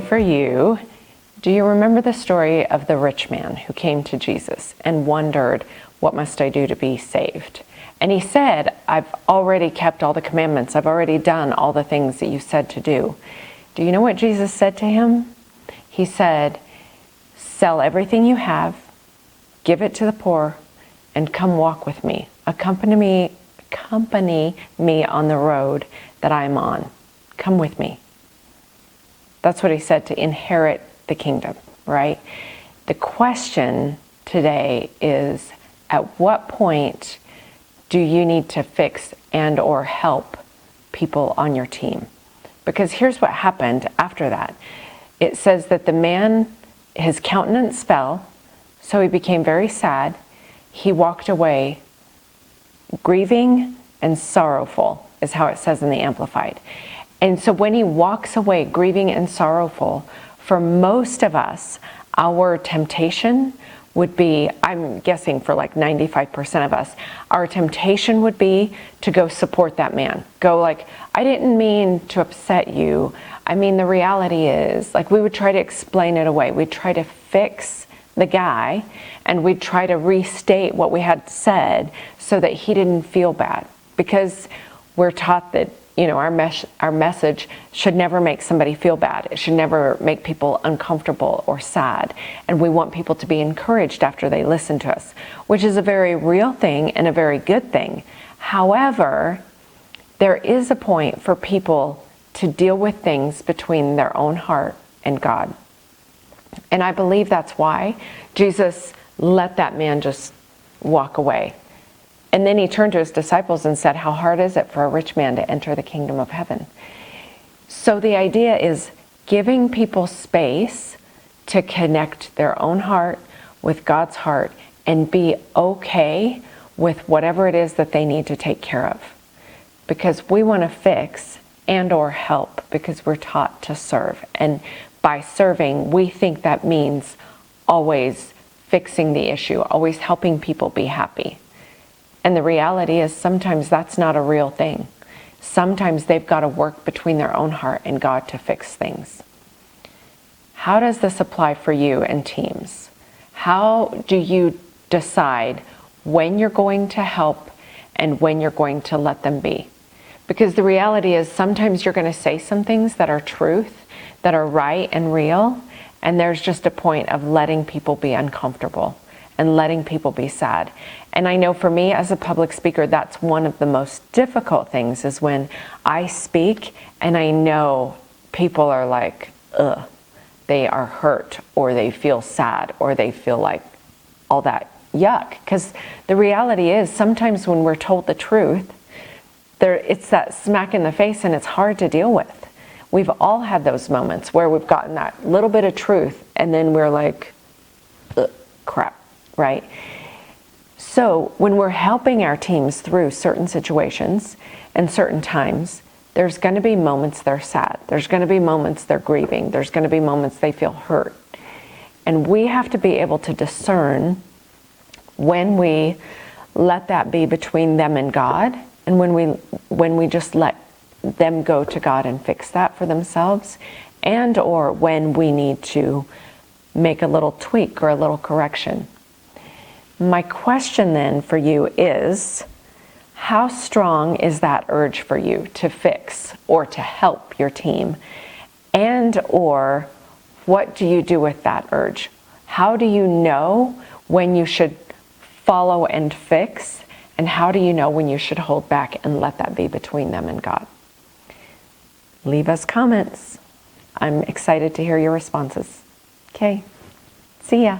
for you, do you remember the story of the rich man who came to Jesus and wondered, what must I do to be saved? And he said, I've already kept all the commandments. I've already done all the things that you said to do. Do you know what Jesus said to him? He said, sell everything you have, give it to the poor, and come walk with me. Accompany me on the road that I'm on. Come with me. That's what he said, to inherit the kingdom, right? The question today is, at what point do you need to fix and or help people on your team? Because here's what happened after that. It says that the man, his countenance fell, so he became very sad. He walked away grieving and sorrowful, is how it says in the Amplified. And so when he walks away grieving and sorrowful, for most of us, our temptation would be, I'm guessing for like 95% of us, our temptation would be to go support that man. Go like, I didn't mean to upset you. I mean, the reality is, like, we would try to explain it away. We'd try to fix the guy, and we'd try to restate what we had said so that he didn't feel bad. Because we're taught that, you know, our message should never make somebody feel bad. It should never make people uncomfortable or sad. And we want people to be encouraged after they listen to us, which is a very real thing and a very good thing. However, there is a point for people to deal with things between their own heart and God. And I believe that's why Jesus let that man just walk away. And then he turned to his disciples and said, how hard is it for a rich man to enter the kingdom of heaven? So the idea is giving people space to connect their own heart with God's heart and be okay with whatever it is that they need to take care of. Because we want to fix and or help, because we're taught to serve. And by serving, we think that means always fixing the issue, always helping people be happy. And the reality is sometimes that's not a real thing. Sometimes they've got to work between their own heart and God to fix things. How does this apply for you and teams? How do you decide when you're going to help and when you're going to let them be? Because the reality is sometimes you're going to say some things that are truth, that are right and real, and there's just a point of letting people be uncomfortable and letting people be sad. And I know for me as a public speaker, that's one of the most difficult things, is when I speak and I know people are like, ugh, they are hurt, or they feel sad, or they feel like all that yuck. Because the reality is sometimes when we're told the truth, it's that smack in the face and it's hard to deal with. We've all had those moments where we've gotten that little bit of truth and then we're like, ugh, crap. Right? So when we're helping our teams through certain situations and certain times, there's going to be moments they're sad. There's going to be moments they're grieving. There's going to be moments they feel hurt. And we have to be able to discern when we let that be between them and God, and when we just let them go to God and fix that for themselves, and or when we need to make a little tweak or a little correction. My question then for you is, how strong is that urge for you to fix or to help your team? And or what do you do with that urge? How do you know when you should follow and fix? And how do you know when you should hold back and let that be between them and God? Leave us comments. I'm excited to hear your responses. Okay, see ya.